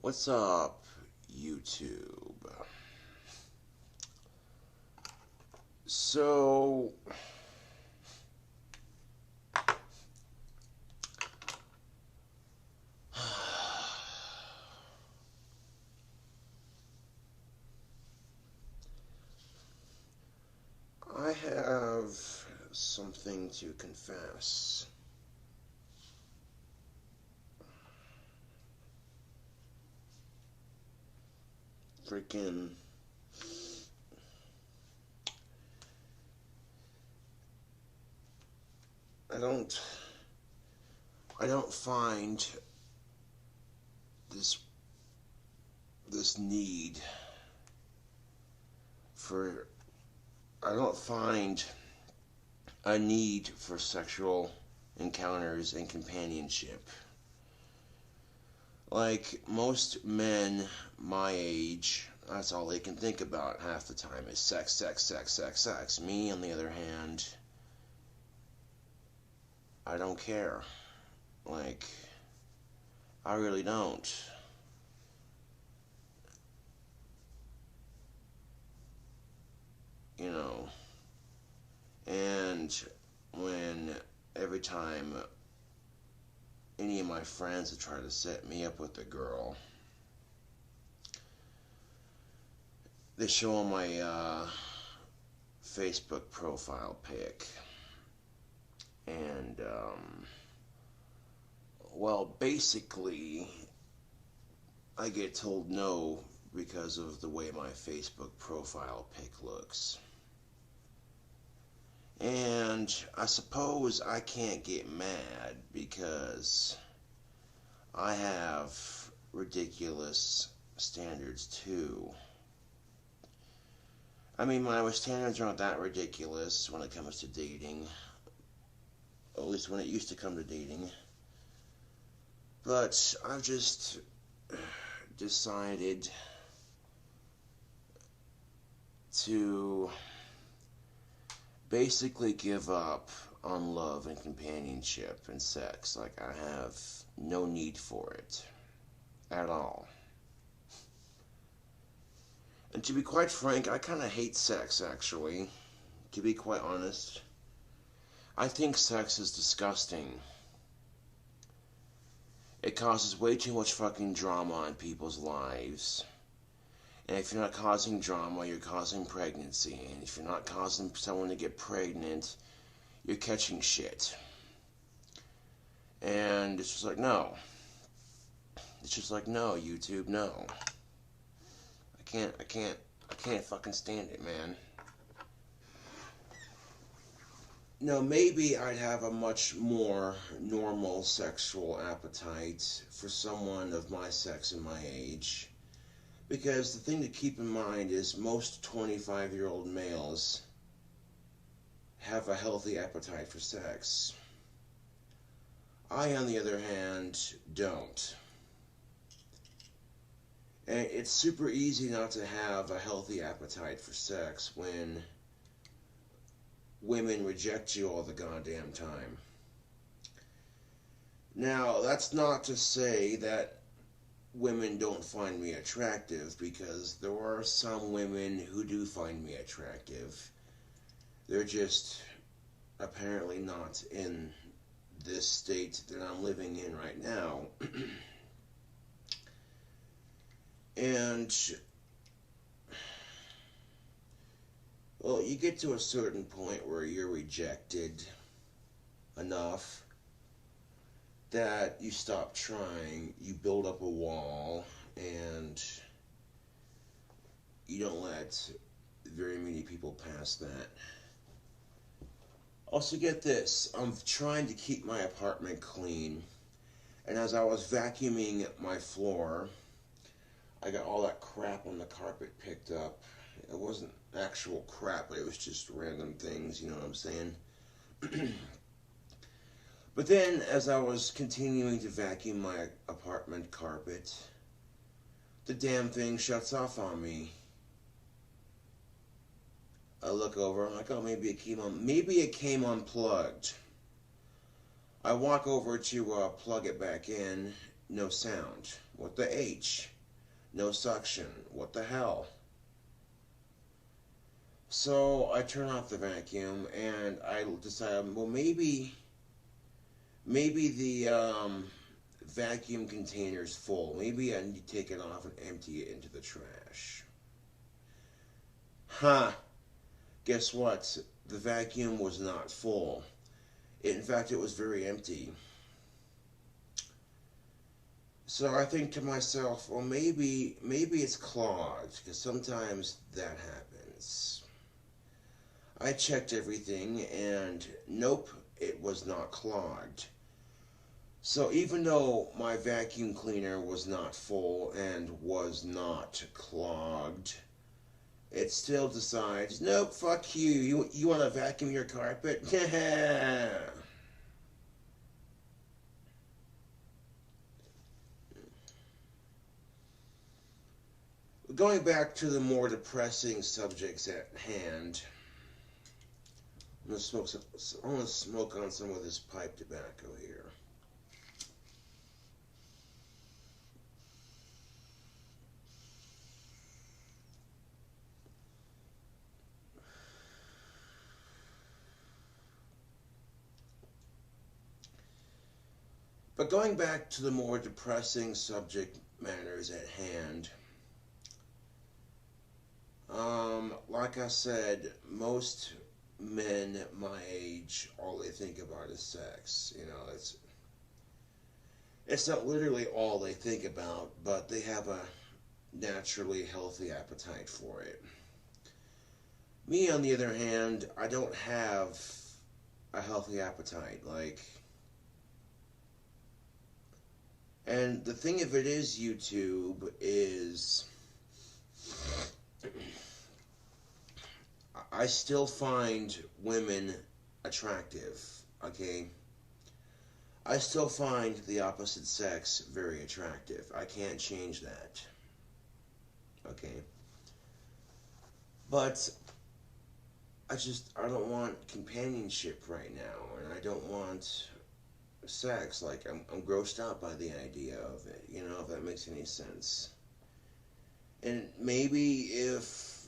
What's up, YouTube? So, I have something to confess. Freaking I don't find this need for I don't find a need for sexual encounters and companionship. Like most men my age, that's all they can think about half the time is sex, sex, sex, sex, sex. Me, on the other hand, I don't care. Like, I really don't. You know, and when every time any of my friends have tried to set me up with a girl, they show on my Facebook profile pic, and well, basically I get told no because of the way my Facebook profile pic looks. And I suppose I can't get mad because I have ridiculous standards too. I mean, my standards aren't that ridiculous when it comes to dating. At least when it used to come to dating. But I've just decided to basically give up on love and companionship and sex. Like, I have no need for it at all. And to be quite frank, I kind of hate sex, actually. To be quite honest, I think sex is disgusting. It causes way too much fucking drama in people's lives. And if you're not causing drama, you're causing pregnancy. And if you're not causing someone to get pregnant, you're catching shit. And it's just like, no. It's just like, no, YouTube, no. I can't fucking stand it, man. No, maybe I'd have a much more normal sexual appetite for someone of my sex and my age. Because the thing to keep in mind is most 25-year-old males have a healthy appetite for sex. I, on the other hand, don't. And it's super easy not to have a healthy appetite for sex when women reject you all the goddamn time. Now, that's not to say that women don't find me attractive, because there are some women who do find me attractive. They're just apparently not in this state that I'm living in right now. And, well, you get to a certain point where you're rejected enough that you stop trying, you build up a wall, and you don't let very many people pass that. Also, get this, I'm trying to keep my apartment clean, and as I was vacuuming my floor, I got all that crap on the carpet picked up. It wasn't actual crap, but it was just random things, you know what I'm saying? But then, as I was continuing to vacuum my apartment carpet, the damn thing shuts off on me. I look over, I'm like, oh, maybe it came unplugged. I walk over to plug it back in, no sound. What the H? no suction. What the hell? So I turn off the vacuum and I decide, well, maybe the vacuum container's full. Maybe I need to take it off and empty it into the trash. Huh. Guess what? The vacuum was not full. In fact, it was very empty. So I think to myself, well, maybe it's clogged, because sometimes that happens. I checked everything, and nope, it was not clogged. So even though my vacuum cleaner was not full and was not clogged, it still decides, nope, fuck you. You want to vacuum your carpet? Going back to the more depressing subjects at hand, I'm gonna smoke on some of this pipe tobacco here. But going back to the more depressing subject matters at hand, like I said, most men my age, all they think about is sex. You know, it's not literally all they think about, but they have a naturally healthy appetite for it. Me, on the other hand, I don't have a healthy appetite. And the thing of it is, YouTube is, I still find women attractive, okay? I still find the opposite sex very attractive. I can't change that, okay? But I don't want companionship right now, and I don't want sex. Like, I'm grossed out by the idea of it, you know, if that makes any sense. And maybe if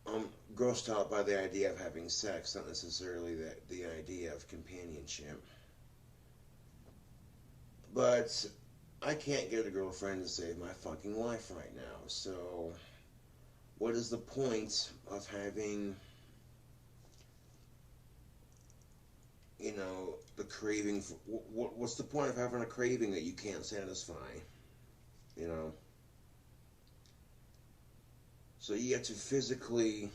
I'm grossed out by the idea of having sex, not necessarily the idea of companionship. But I can't get a girlfriend to save my fucking life right now, so what is the point of having, you know, the craving for, what's the point of having a craving that you can't satisfy, you know? So you have to physically,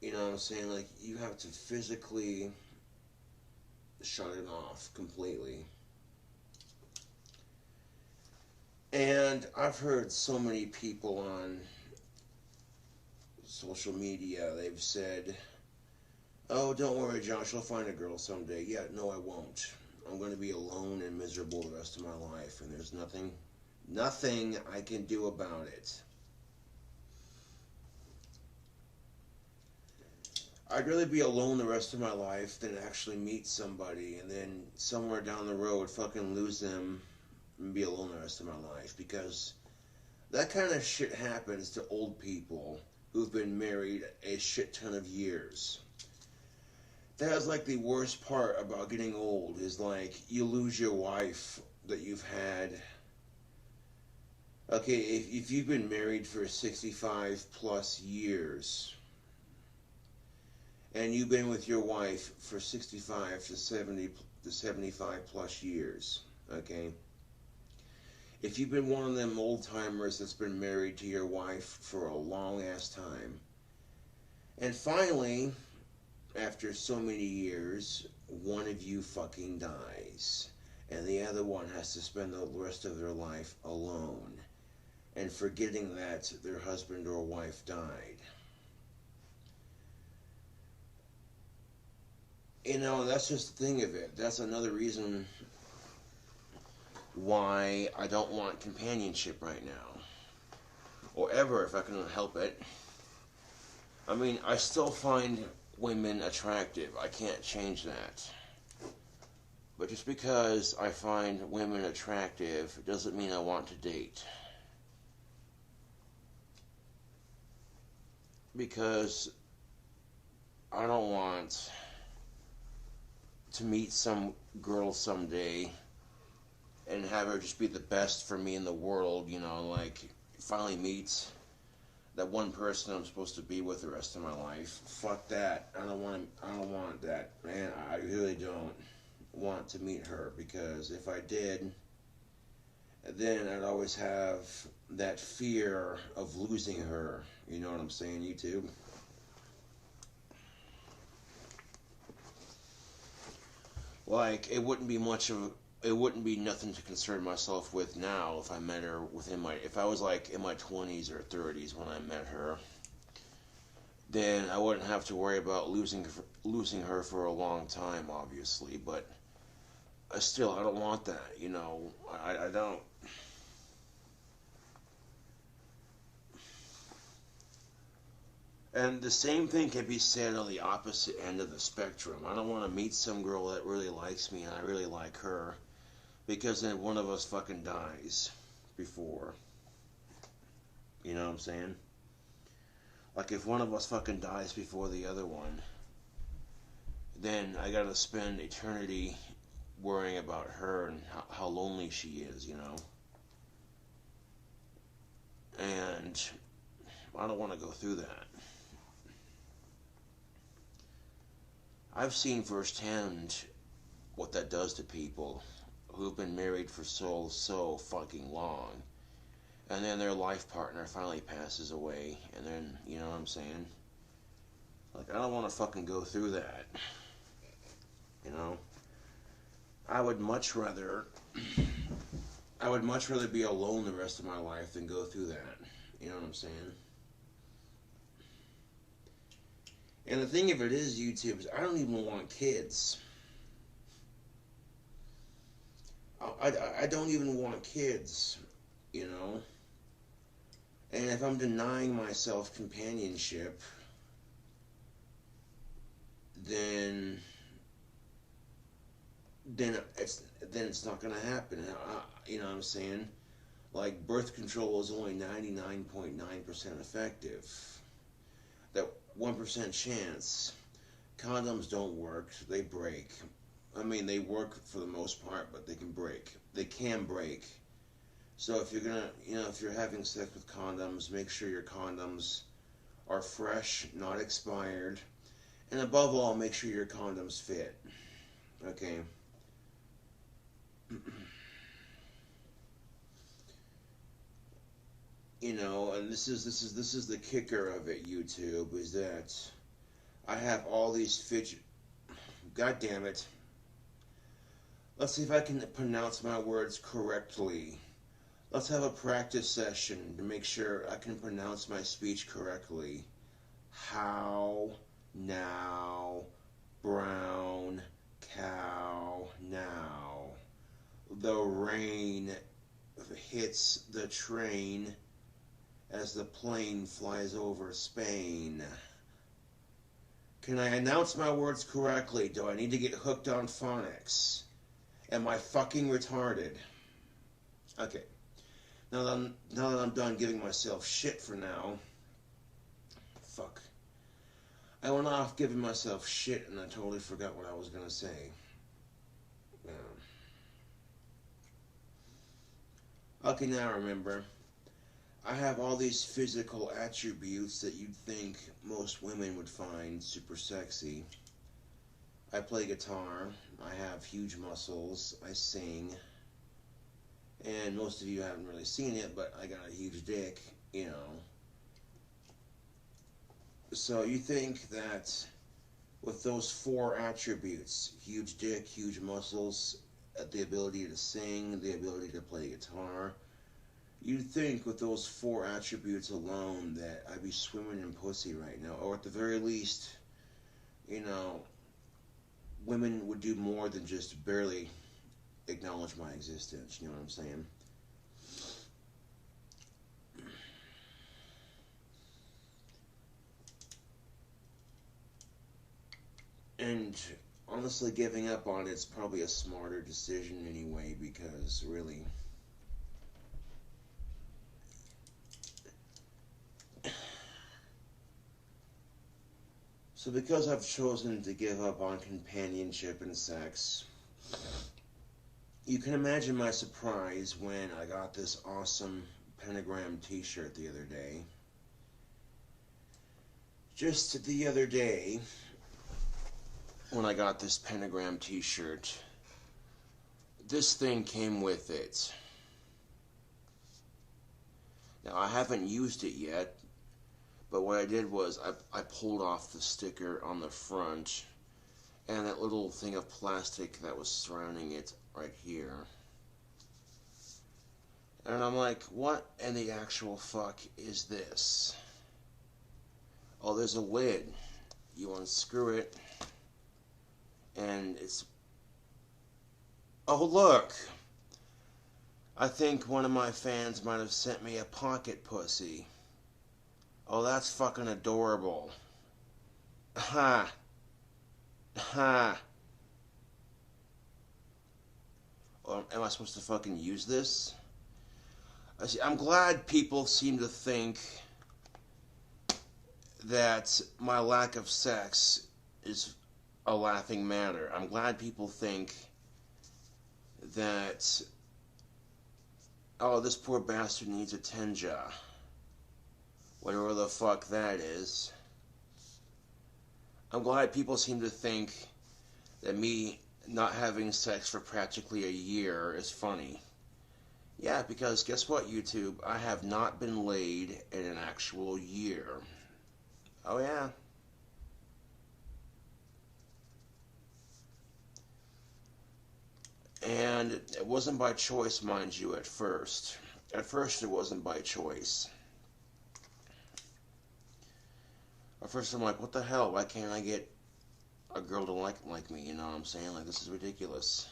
you know what I'm saying, like, you have to physically shut it off completely. And I've heard so many people on social media, they've said, oh, don't worry, Josh, I'll find a girl someday. Yeah, no, I won't. I'm going to be alone and miserable the rest of my life, and there's nothing I can do about it. I'd rather be alone the rest of my life than actually meet somebody and then somewhere down the road fucking lose them and be alone the rest of my life, because that kind of shit happens to old people who've been married a shit ton of years. That is like the worst part about getting old, is like you lose your wife that you've had. Okay, if you've been married for 65 plus years, and you've been with your wife for 65 to 70 to 75 plus years, okay? If you've been one of them old timers that's been married to your wife for a long ass time, and finally, after so many years, one of you fucking dies, and the other one has to spend the rest of their life alone, and forgetting that their husband or wife died. You know, that's just the thing of it. That's another reason why I don't want companionship right now. Or ever, if I can help it. I mean, I still find women attractive. I can't change that. But just because I find women attractive doesn't mean I want to date. Because I don't want to meet some girl someday and have her just be the best for me in the world, like finally meet that one person I'm supposed to be with the rest of my life. Fuck that. I don't want that. Man, I really don't want to meet her, because if I did, then I'd always have that fear of losing her. You know what I'm saying, YouTube? Like, it wouldn't be nothing to concern myself with now if I met her if I was like in my 20s or 30s when I met her, then I wouldn't have to worry about losing her for a long time, obviously, but I don't want that, I don't. And the same thing can be said on the opposite end of the spectrum. I don't want to meet some girl that really likes me and I really like her, because then one of us fucking dies before. You know what I'm saying? Like, if one of us fucking dies before the other one, then I gotta spend eternity worrying about her and how lonely she is, And I don't want to go through that. I've seen firsthand what that does to people who've been married for so fucking long, and then their life partner finally passes away, and then, you know what I'm saying? Like, I don't want to fucking go through that. I would much rather be alone the rest of my life than go through that. You know what I'm saying? And the thing of it is, YouTube, is I don't even want kids. I don't even want kids, And if I'm denying myself companionship, then it's not going to happen. You know what I'm saying? Like, birth control is only 99.9% effective. That 1% chance. Condoms don't work. They break. I mean, they work for the most part, but they can break. They can break. So if if you're having sex with condoms, make sure your condoms are fresh, not expired. And above all, make sure your condoms fit. Okay? And this is the kicker of it, YouTube, is that I have all these fidget. God damn it! Let's see if I can pronounce my words correctly. Let's have a practice session to make sure I can pronounce my speech correctly. How, now, brown, cow, now. The rain hits the train as the plane flies over Spain. Can I announce my words correctly? Do I need to get hooked on phonics? Am I fucking retarded? Okay. Now that I'm done giving myself shit for now. Fuck. I went off giving myself shit and I totally forgot what I was gonna say. Okay, now I remember. I have all these physical attributes that you'd think most women would find super sexy. I play guitar, I have huge muscles, I sing, and most of you haven't really seen it, but I got a huge dick, So you think that with those 4 attributes, huge dick, huge muscles, the ability to sing, the ability to play guitar, you'd think with those 4 attributes alone that I'd be swimming in pussy right now, or at the very least, women would do more than just barely acknowledge my existence, you know what I'm saying? And honestly, giving up on it's probably a smarter decision anyway, because really, so because I've chosen to give up on companionship and sex, you can imagine my surprise when I got this awesome pentagram t-shirt the other day. Just the other day, when I got this pentagram t-shirt, this thing came with it. Now, I haven't used it yet, but what I did was I pulled off the sticker on the front and that little thing of plastic that was surrounding it right here. And I'm like, what in the actual fuck is this? Oh, there's a lid. You unscrew it, and it's... Oh, look! I think one of my fans might have sent me a pocket pussy. Oh, that's fucking adorable. Ha! Ha! Oh, am I supposed to fucking use this? I'm glad people seem to think that my lack of sex is a laughing matter. I'm glad people think that, oh, this poor bastard needs a tenja. Whatever the fuck that is. I'm glad people seem to think that me not having sex for practically a year is funny. Yeah, because guess what, YouTube? I have not been laid in an actual year. Oh, yeah. And it wasn't by choice, mind you, at first. At first, it wasn't by choice. At first, I'm like, what the hell? Why can't I get a girl to like me? You know what I'm saying? Like, this is ridiculous.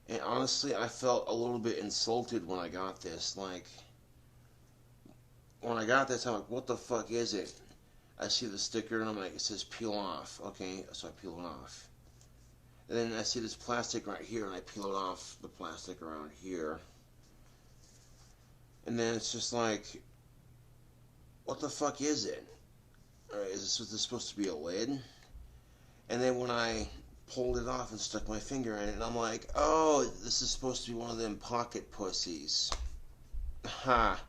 And honestly, I felt a little bit insulted when I got this. Like, when I got this, I'm like, what the fuck is it? I see the sticker, and I'm like, it says peel off. Okay, so I peel it off. And then I see this plastic right here, and I peel it off the plastic around here. And then it's just like, what the fuck is it? Is this supposed to be a lid? And then when I pulled it off and stuck my finger in it, and I'm like, oh, this is supposed to be one of them pocket pussies. Ha.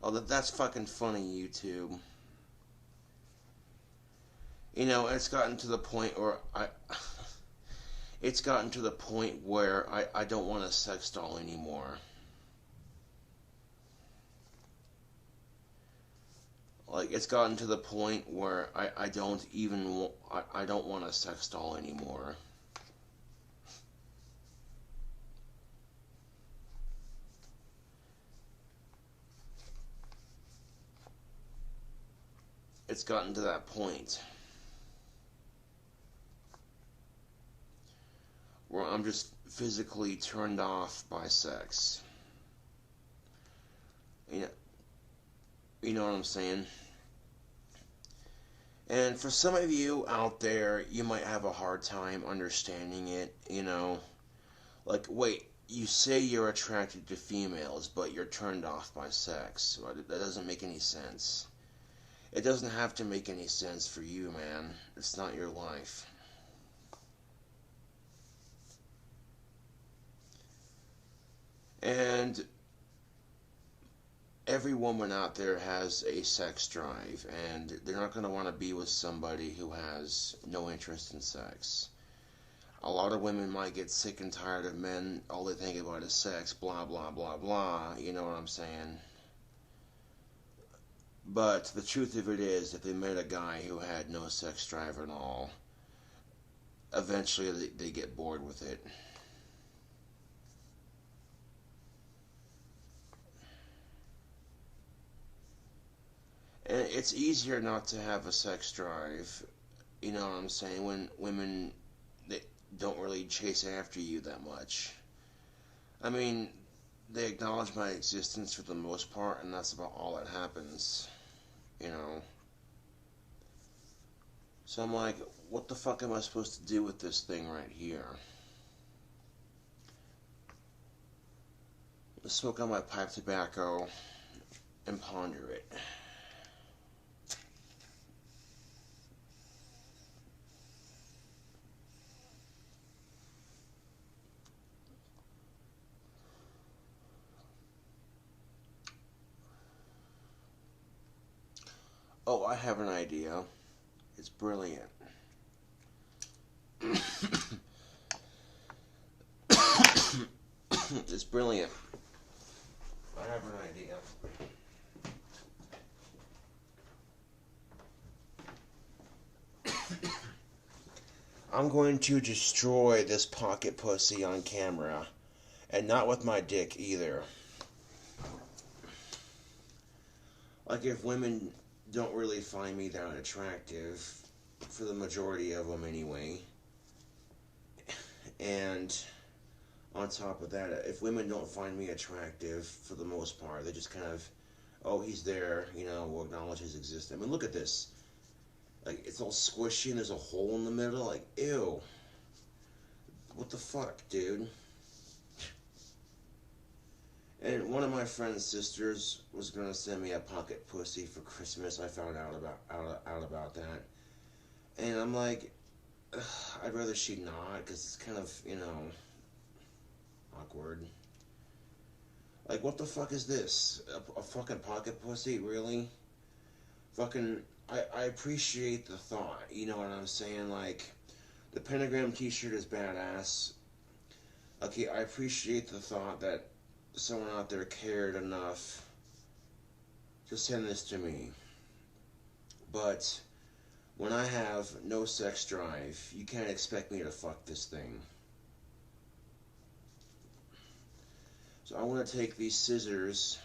Oh, that's fucking funny, YouTube. You know, it's gotten to the point where it's gotten to the point where I don't want a sex doll anymore. Like, it's gotten to the point where I don't even, I don't want a sex doll anymore. It's gotten to that point where I'm just physically turned off by sex. You know what I'm saying? And for some of you out there, you might have a hard time understanding it, you know. Like, wait, you say you're attracted to females, but you're turned off by sex. That doesn't make any sense. It doesn't have to make any sense for you, man. It's not your life. And every woman out there has a sex drive, and they're not going to want to be with somebody who has no interest in sex. A lot of women might get sick and tired of men, all they think about is sex, blah, blah, blah, blah, you know what I'm saying? But the truth of it is, if they met a guy who had no sex drive at all, eventually they get bored with it. And it's easier not to have a sex drive, you know what I'm saying, when women, they don't really chase after you that much. I mean, they acknowledge my existence for the most part, and that's about all that happens. you know. So I'm like, what the fuck am I supposed to do with this thing right here? Let's smoke on my pipe tobacco and ponder it. Oh, I have an idea. It's brilliant. It's brilliant. I have an idea. I'm going to destroy this pocket pussy on camera. And not with my dick either. Like, if women don't really find me that attractive, for the majority of them anyway, and on top of that, if women don't find me attractive for the most part, they just kind of, oh, he's there, you know, we'll acknowledge his existence. I mean, look at this. Like, it's all squishy and there's a hole in the middle. Like, ew. What the fuck, dude? And one of my friend's sisters was gonna send me a pocket pussy for Christmas. I found out about that, and I'm like, ugh, I'd rather she not, because it's kind of, you know, awkward. Like, what the fuck is this? A fucking pocket pussy, really? Fucking, I appreciate the thought. You know what I'm saying? Like, the pentagram T-shirt is badass. Okay, I appreciate the thought that someone out there cared enough to send this to me. But when I have no sex drive, you can't expect me to fuck this thing. So I want to take these scissors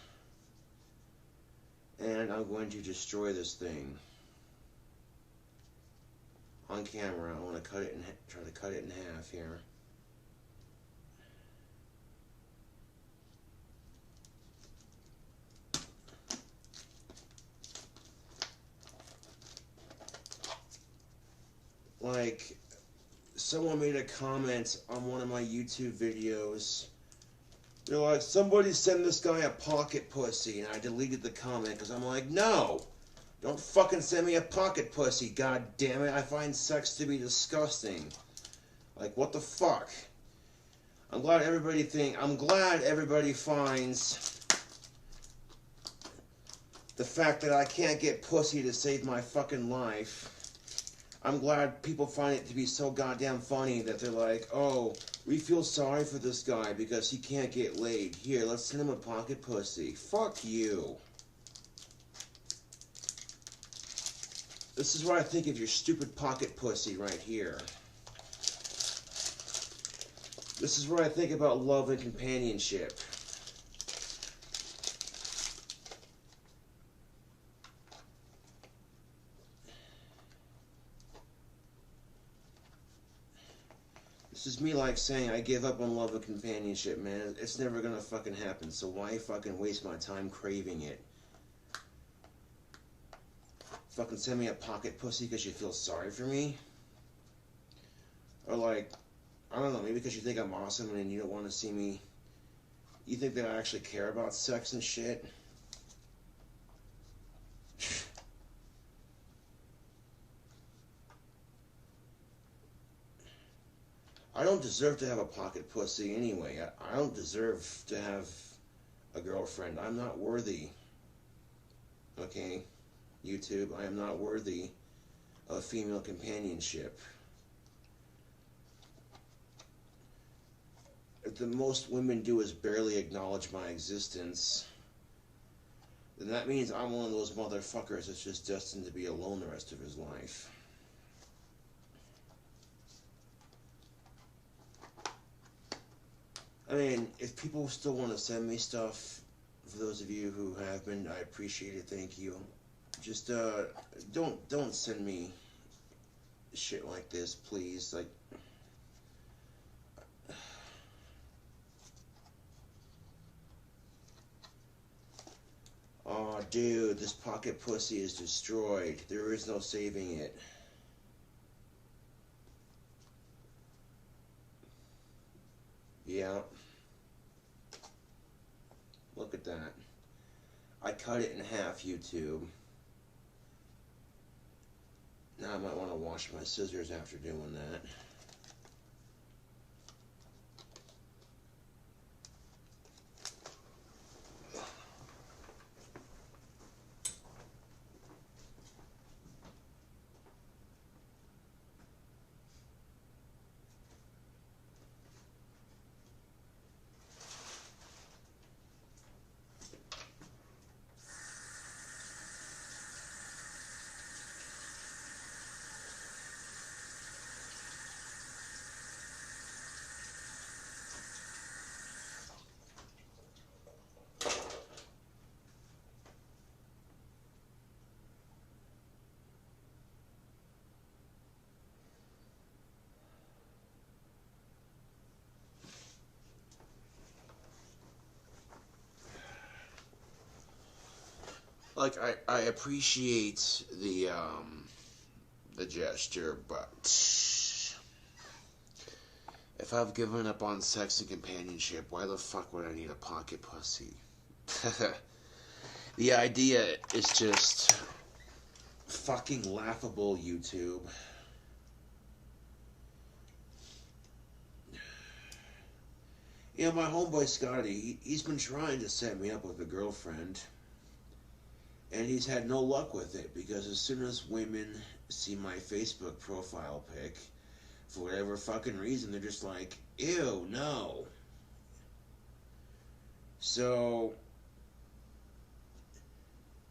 and I'm going to destroy this thing on camera. I want to try to cut it in half here. Like, someone made a comment on one of my YouTube videos. They're like, somebody send this guy a pocket pussy. And I deleted the comment because I'm like, no! Don't fucking send me a pocket pussy, god damn it. I find sex to be disgusting. Like, what the fuck? I'm glad everybody finds the fact that I can't get pussy to save my fucking life. I'm glad people find it to be so goddamn funny that they're like, oh, we feel sorry for this guy because he can't get laid. Here, let's send him a pocket pussy. Fuck you. This is what I think of your stupid pocket pussy right here. This is what I think about love and companionship. This is me like saying I give up on love and companionship, man. It's never gonna fucking happen, so why fucking waste my time craving it? Fucking send me a pocket pussy because you feel sorry for me? Or like, I don't know, maybe because you think I'm awesome and you don't want to see me. You think that I actually care about sex and shit? I don't deserve to have a pocket pussy anyway. I don't deserve to have a girlfriend. I'm not worthy. Okay? YouTube, I am not worthy of female companionship. If the most women do is barely acknowledge my existence, then that means I'm one of those motherfuckers that's just destined to be alone the rest of his life. I mean, if people still want to send me stuff, for those of you who have been, I appreciate it, thank you. Just, don't send me shit like this, please. Like, Oh, dude, this pocket pussy is destroyed. There is no saving it. Yeah. Look at that. I cut it in half, YouTube. Now I might want to wash my scissors after doing that. Like, I appreciate the gesture, but if I've given up on sex and companionship, why the fuck would I need a pocket pussy? The idea is just fucking laughable, YouTube. You know, my homeboy Scotty, he's been trying to set me up with a girlfriend. And he's had no luck with it, because as soon as women see my Facebook profile pic, for whatever fucking reason, they're just like, ew, no. So,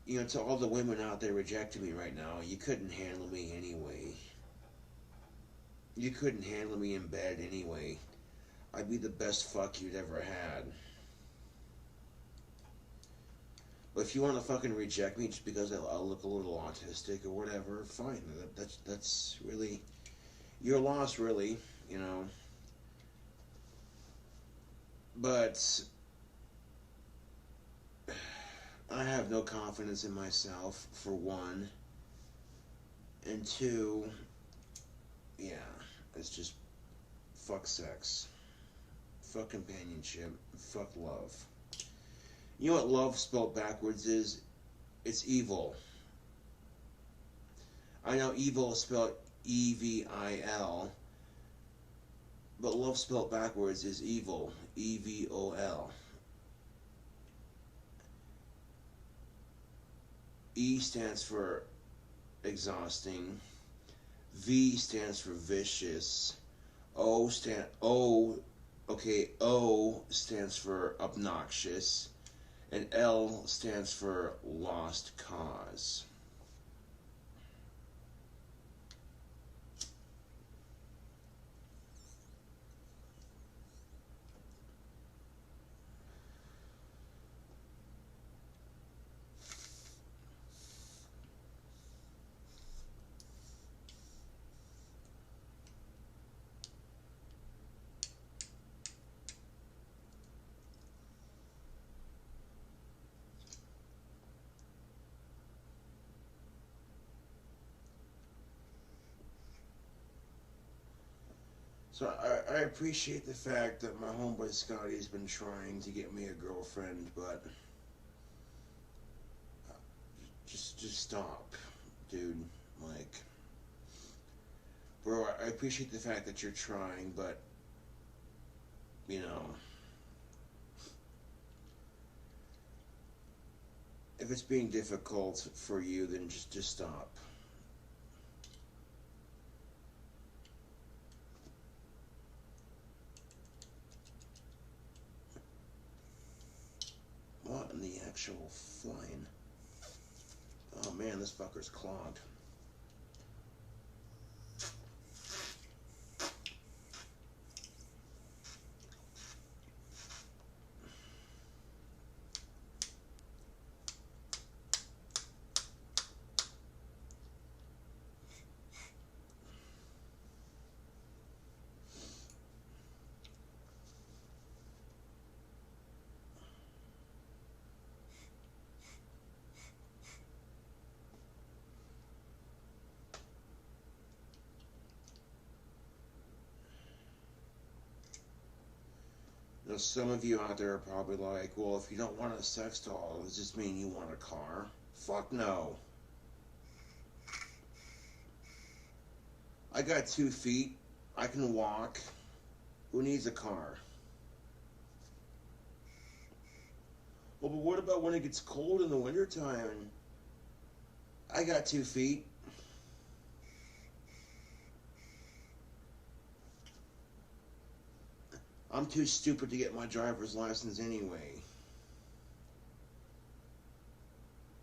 you know, to all the women out there rejecting me right now, you couldn't handle me anyway. You couldn't handle me in bed anyway. I'd be the best fuck you'd ever had. But if you want to fucking reject me just because I'll look a little autistic or whatever, fine. That's really your loss, really, you know. But I have no confidence in myself, for one. And two, yeah, it's just fuck sex. Fuck companionship. Fuck love. You know what love spelled backwards is? It's evil. I know evil is spelled E-V-I-L, but love spelled backwards is evil. E-V-O-L. E stands for exhausting. V stands for vicious. O stands for obnoxious. And L stands for lost cause. So I appreciate the fact that my homeboy Scotty's been trying to get me a girlfriend, but just stop, dude. Like, bro, I appreciate the fact that you're trying, but you know, if it's being difficult for you, then just stop. What in the actual flying? Oh man, this fucker's clogged. Now, some of you out there are probably like, well, if you don't want a sex doll, does this mean you want a car? Fuck no. I got 2 feet. I can walk. Who needs a car? Well, but what about when it gets cold in the wintertime? And I got 2 feet. I'm too stupid to get my driver's license anyway.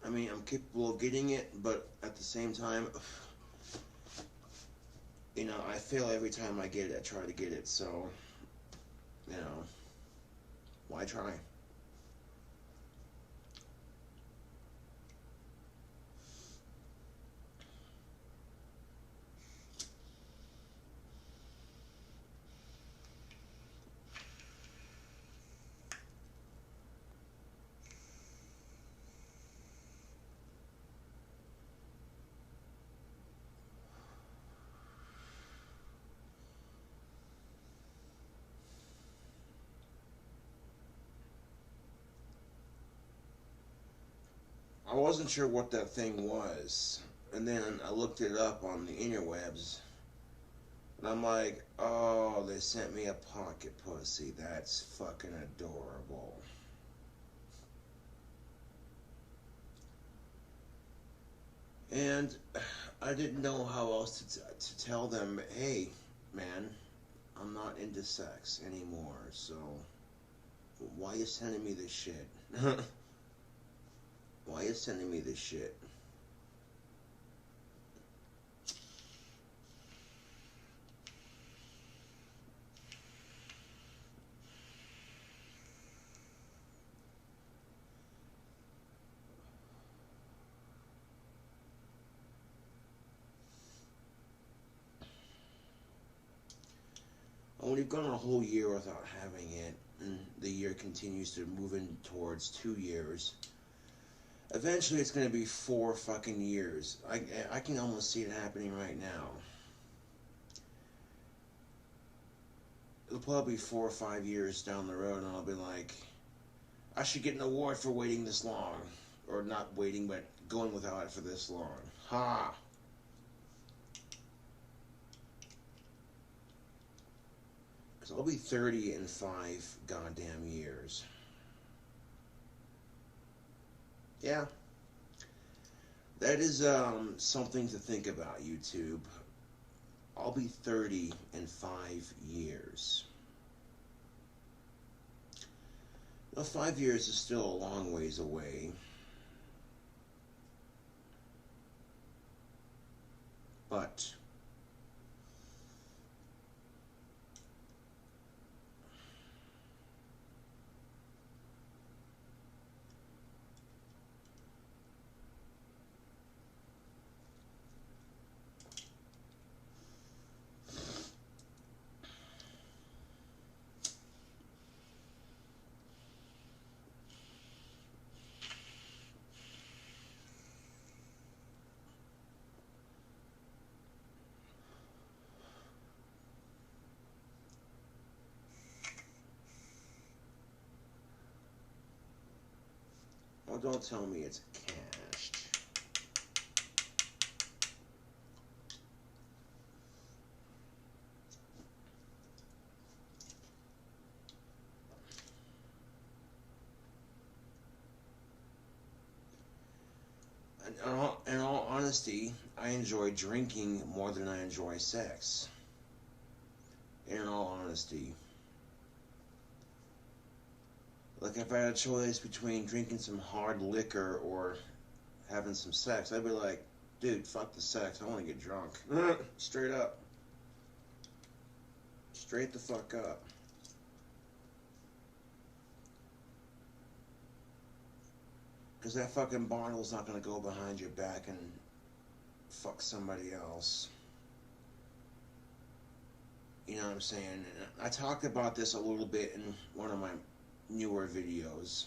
I mean, I'm capable of getting it, but at the same time, you know, I fail every time I get it. I try to get it, so, you know, why try? I wasn't sure what that thing was, and then I looked it up on the interwebs, and I'm like, oh, they sent me a pocket pussy. That's fucking adorable. And I didn't know how else to tell them, hey, man, I'm not into sex anymore, so why are you sending me this shit? Why are you sending me this shit? When you've gone a whole year without having it, and the year continues to move in towards 2 years, eventually it's going to be 4 fucking years. I can almost see it happening right now. It'll probably be 4 or 5 years down the road, and I'll be like, I should get an award for waiting this long. Or not waiting, but going without it for this long. Ha! Because I'll be 30 in 5 goddamn years. Yeah. That is something to think about, YouTube. I'll be 30 in 5 years. Now, 5 years is still a long ways away. But oh, don't tell me it's cached. In all honesty, I enjoy drinking more than I enjoy sex. In all honesty. Like, if I had a choice between drinking some hard liquor or having some sex, I'd be like, dude, fuck the sex. I want to get drunk. Straight up. Straight the fuck up. Because that fucking bottle's not going to go behind your back and fuck somebody else. You know what I'm saying? And I talked about this a little bit in one of my newer videos,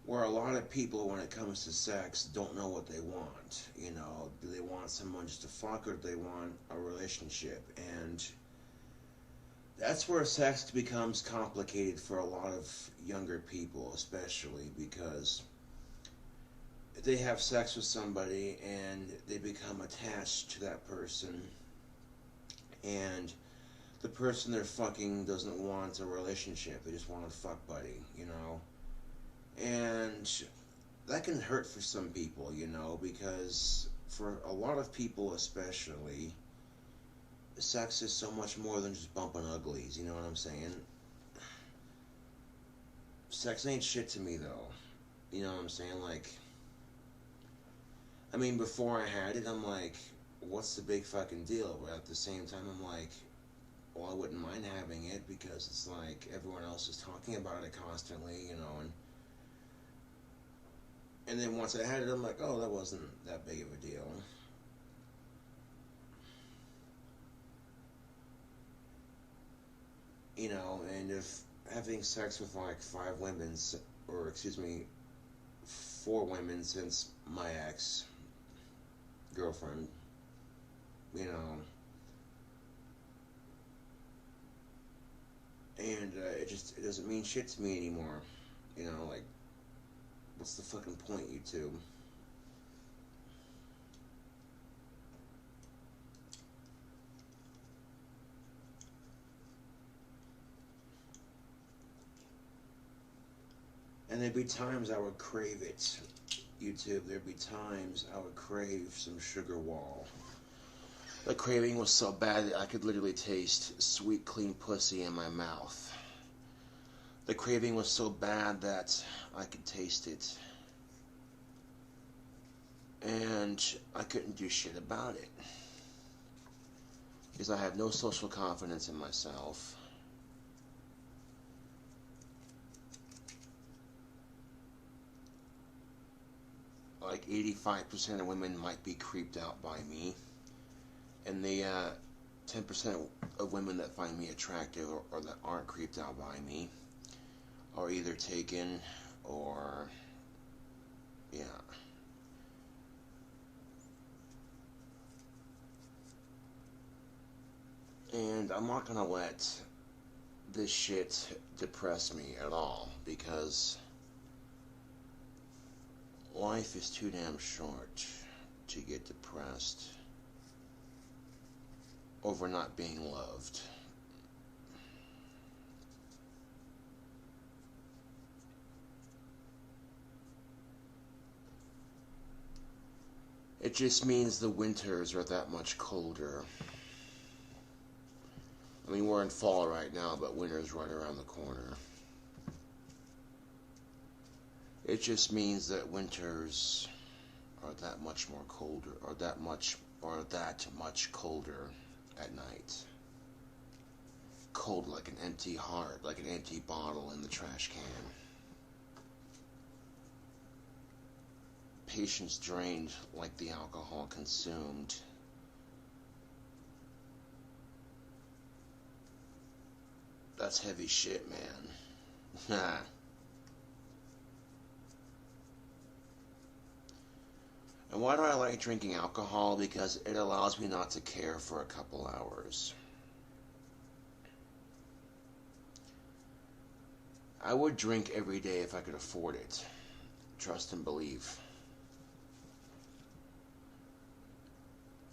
where a lot of people, when it comes to sex, don't know what they want. You know, do they want someone just to fuck, or do they want a relationship? And that's where sex becomes complicated for a lot of younger people, especially because they have sex with somebody and they become attached to that person, and the person they're fucking doesn't want a relationship. They just want a fuck buddy, you know? And that can hurt for some people, you know, because for a lot of people especially, sex is so much more than just bumping uglies, you know what I'm saying? Sex ain't shit to me though. You know what I'm saying? Like, I mean, before I had it, I'm like, what's the big fucking deal? But at the same time, I'm like, well, I wouldn't mind having it because it's like everyone else is talking about it constantly, you know, and then once I had it, I'm like, oh, that wasn't that big of a deal. You know, and if having sex with like five women, or excuse me, four women since my ex girlfriend, you know, and it doesn't mean shit to me anymore. You know, like, what's the fucking point, you two? And there'd be times I would crave it, YouTube. There'd be times I would crave some sugar wall. The craving was so bad that I could literally taste sweet, clean pussy in my mouth. The craving was so bad that I could taste it. And I couldn't do shit about it. Because I had no social confidence in myself. Like 85% of women might be creeped out by me. And the 10% of women that find me attractive or that aren't creeped out by me are either taken or, yeah. And I'm not gonna let this shit depress me at all, because life is too damn short to get depressed over not being loved. It just means the winters are that much colder. I mean, we're in fall right now, but winter's right around the corner. It just means that winters are that much more colder, or that much colder at night. Cold like an empty heart, like an empty bottle in the trash can. Patience drained like the alcohol consumed. That's heavy shit, man. And why do I like drinking alcohol? Because it allows me not to care for a couple hours. I would drink every day if I could afford it. Trust and believe.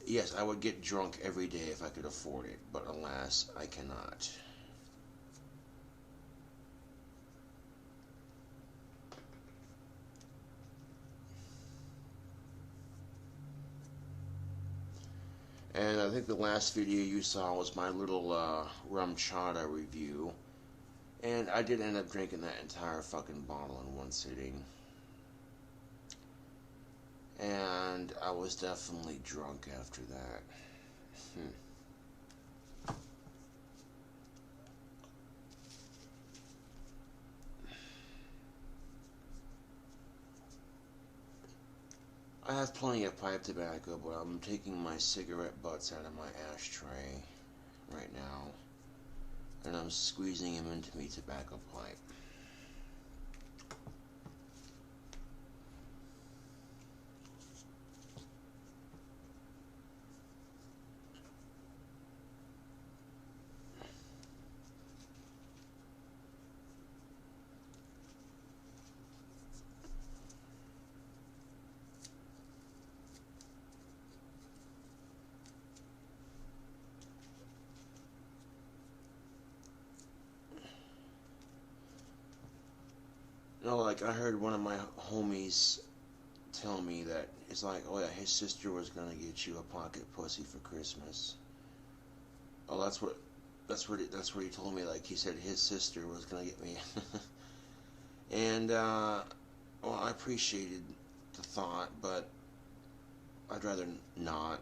Yes, I would get drunk every day if I could afford it, but alas, I cannot. And I think the last video you saw was my little rum chata review. And I did end up drinking that entire fucking bottle in one sitting. And I was definitely drunk after that. I have plenty of pipe tobacco, but I'm taking my cigarette butts out of my ashtray right now, and I'm squeezing them into me tobacco pipe. like I heard one of my homies tell me that it's like, oh yeah, his sister was gonna get you a pocket pussy for Christmas. Oh, that's what he told me. Like he said, his sister was gonna get me, and well, I appreciated the thought, but I'd rather not.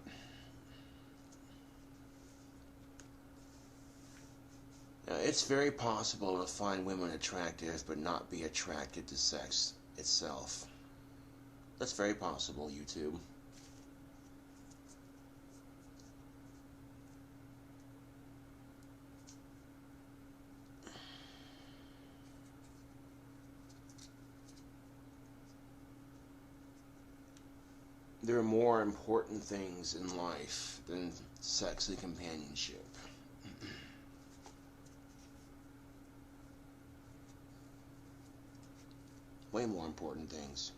It's very possible to find women attractive but not be attracted to sex itself. That's very possible, YouTube. There are more important things in life than sex and companionship. Way more important things.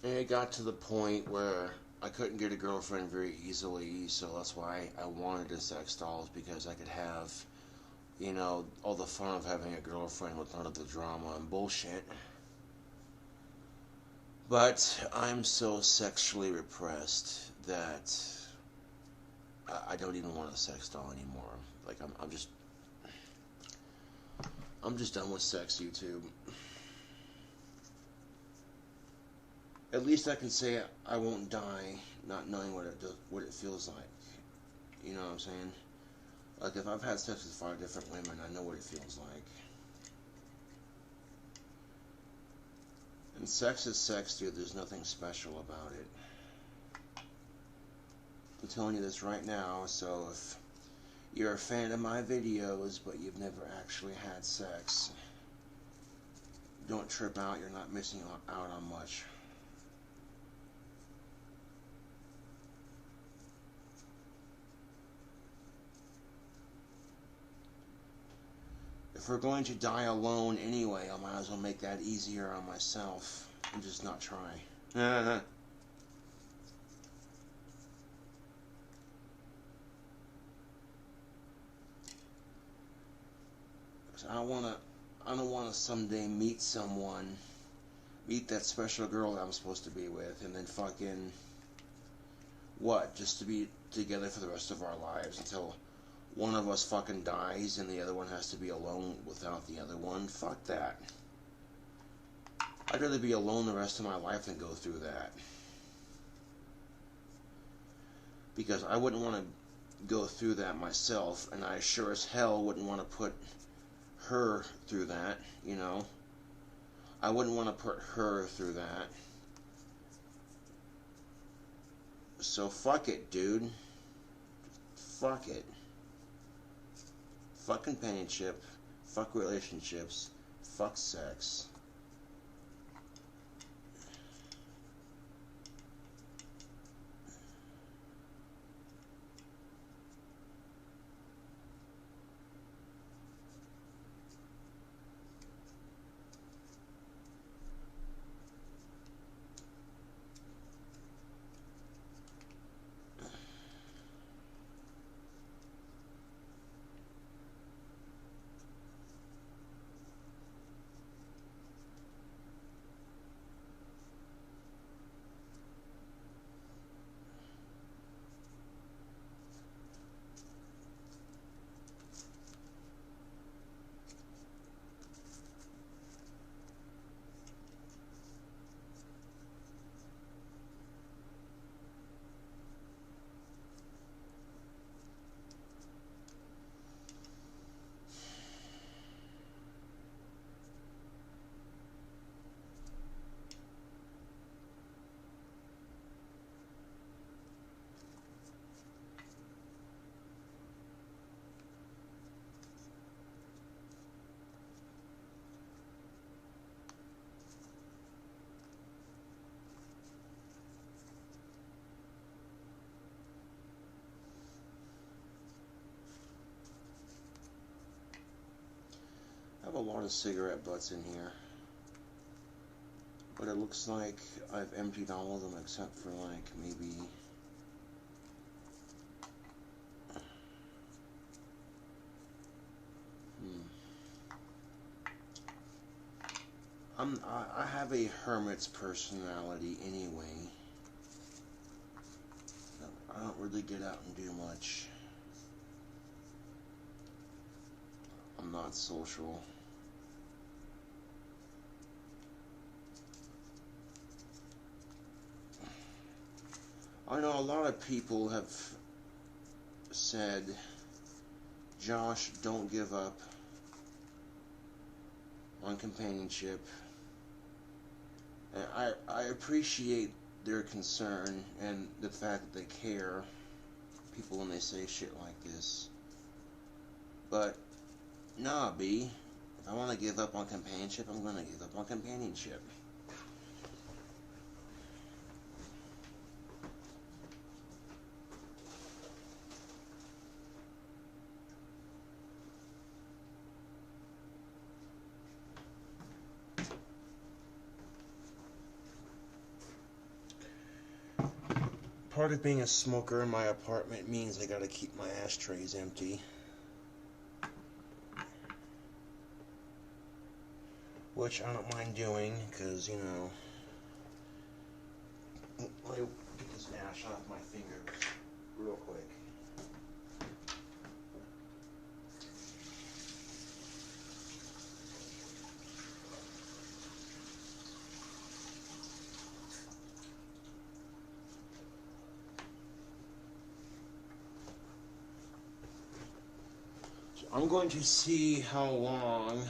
And it got to the point where I couldn't get a girlfriend very easily, so that's why I wanted a sex doll, because I could have, all the fun of having a girlfriend with none of the drama and bullshit. But I'm so sexually repressed that I don't even want a sex doll anymore. Like I'm just done with sex, YouTube. At least I can say I won't die not knowing what it feels like. You know what I'm saying? Like if I've had sex with 5 different women, I know what it feels like. And sex is sex, dude. There's nothing special about it. I'm telling you this right now, so if you're a fan of my videos but you've never actually had sex, don't trip out. You're not missing out on much. If we're going to die alone anyway, I might as well make that easier on myself and just not try. I don't wanna someday meet that special girl that I'm supposed to be with, and then fucking just to be together for the rest of our lives until one of us fucking dies and the other one has to be alone without the other one. Fuck that. I'd rather be alone the rest of my life than go through that. Because I wouldn't want to go through that myself, and I sure as hell wouldn't want to put her through that, I wouldn't want to put her through that. So fuck it, dude. Fuck it. Fuck companionship, fuck relationships, fuck sex. lot of cigarette butts in here. But it looks like I've emptied all of them except for like maybe... I have a hermit's personality anyway. I don't really get out and do much. I'm not social. I know a lot of people have said, Josh, don't give up on companionship. And I appreciate their concern and the fact that they care, people, when they say shit like this. But, nah, B, if I want to give up on companionship, I'm going to give up on companionship. Part of being a smoker in my apartment means I gotta keep my ashtrays empty. Which I don't mind doing, because, you know, let me get this ash off my fingers real quick. I'm going to see how long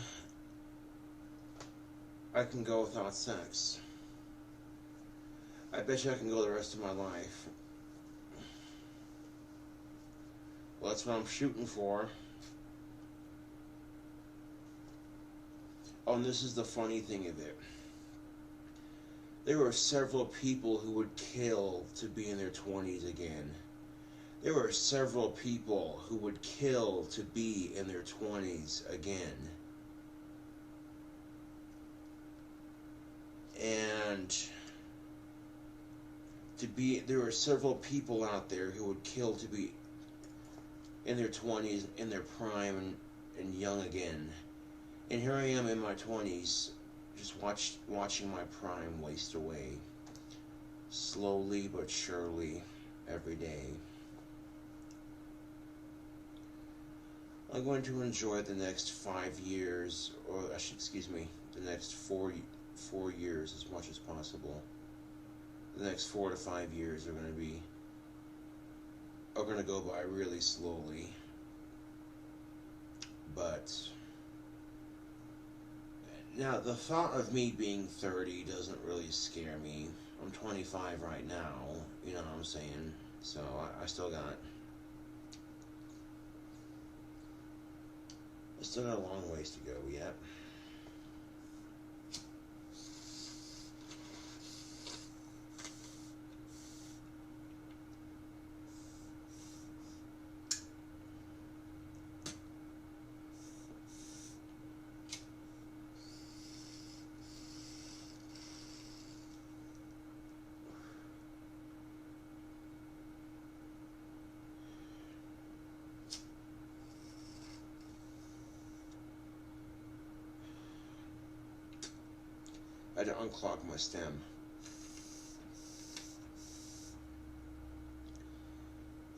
I can go without sex. I bet you I can go the rest of my life. Well, that's what I'm shooting for. Oh, and this is the funny thing of it. There were several people who would kill to be in their 20s again. There were several people who would kill to be in their 20s again. And there were several people out there who would kill to be in their 20s, in their prime, and young again. And here I am in my 20s, just watching my prime waste away. Slowly but surely, every day. I'm going to enjoy the next 5 years, or excuse me, the next 4 years as much as possible. The next 4 to 5 years are going to go by really slowly. But now the thought of me being 30 doesn't really scare me. I'm 25 right now, you know what I'm saying? So I still got a long ways to go yet. I had to unclog my stem.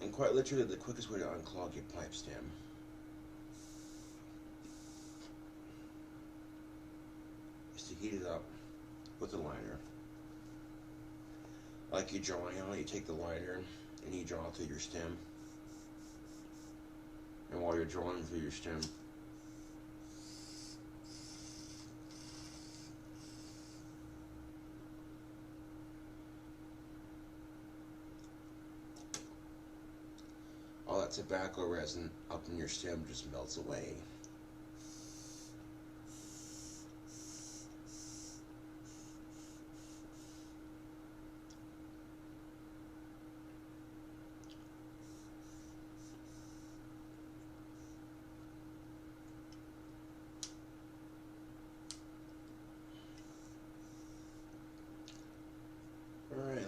And quite literally, the quickest way to unclog your pipe stem is to heat it up with a lighter. Like you're drawing on it, you take the lighter and you draw through your stem. And while you're drawing through your stem, all that tobacco resin up in your stem just melts away.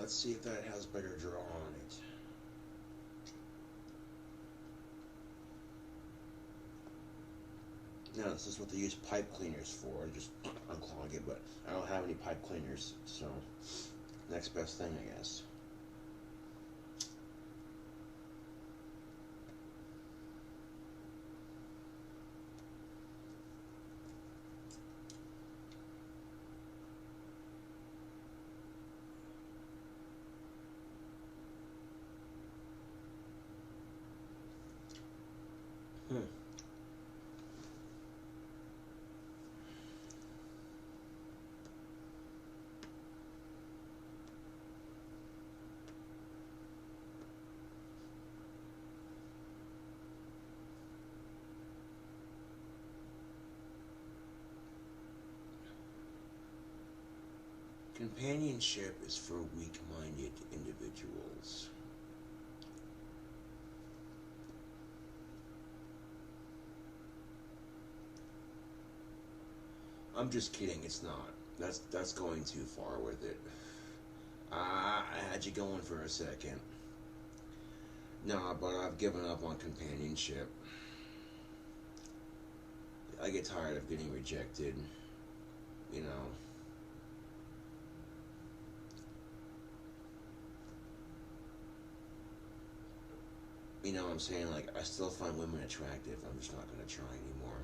let's see if that has better draw on it. Now, this is what they use pipe cleaners for, just unclog it, but I don't have any pipe cleaners, so next best thing, I guess. Companionship is for weak-minded individuals. I'm just kidding, it's not. That's going too far with it. I had you going for a second. Nah, but I've given up on companionship. I get tired of getting rejected, you know. You know what I'm saying? Like, I still find women attractive. I'm just not going to try anymore.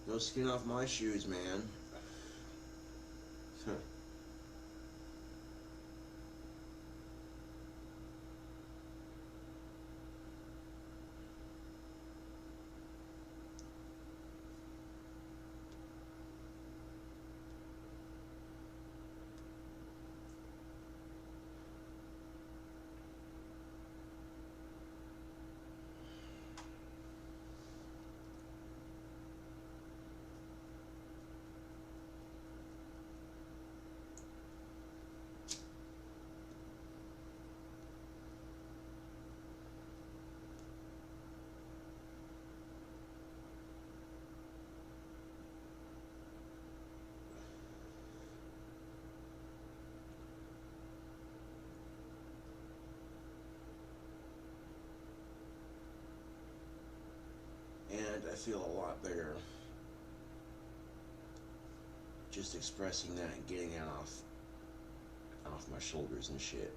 No skin off my shoes, man. And I feel a lot better just expressing that and getting it off my shoulders and shit.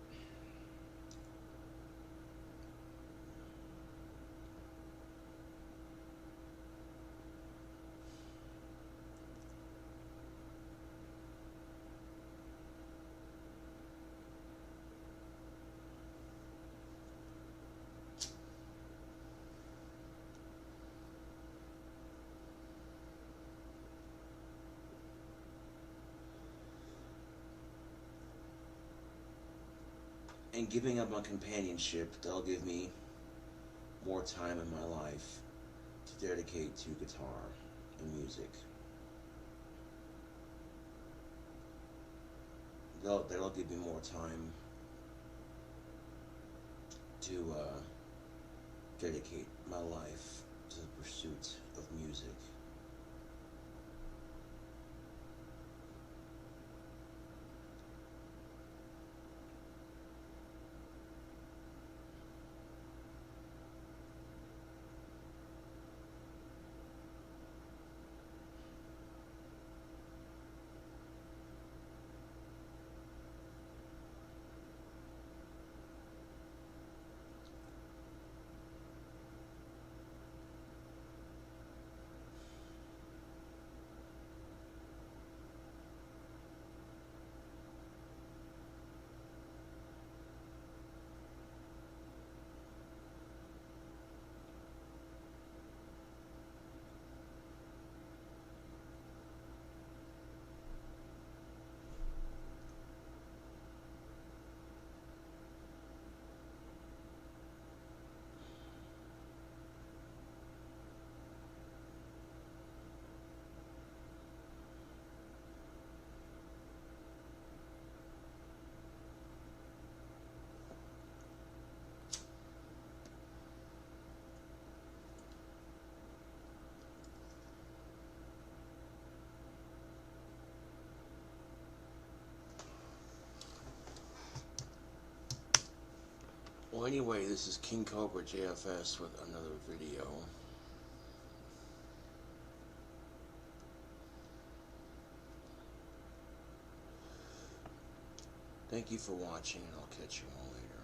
And giving up on companionship, that'll give me more time in my life to dedicate to guitar and music. That'll give me more time to dedicate my life to the pursuit of music. So anyway, this is King Cobra JFS with another video. Thank you for watching, and I'll catch you all later.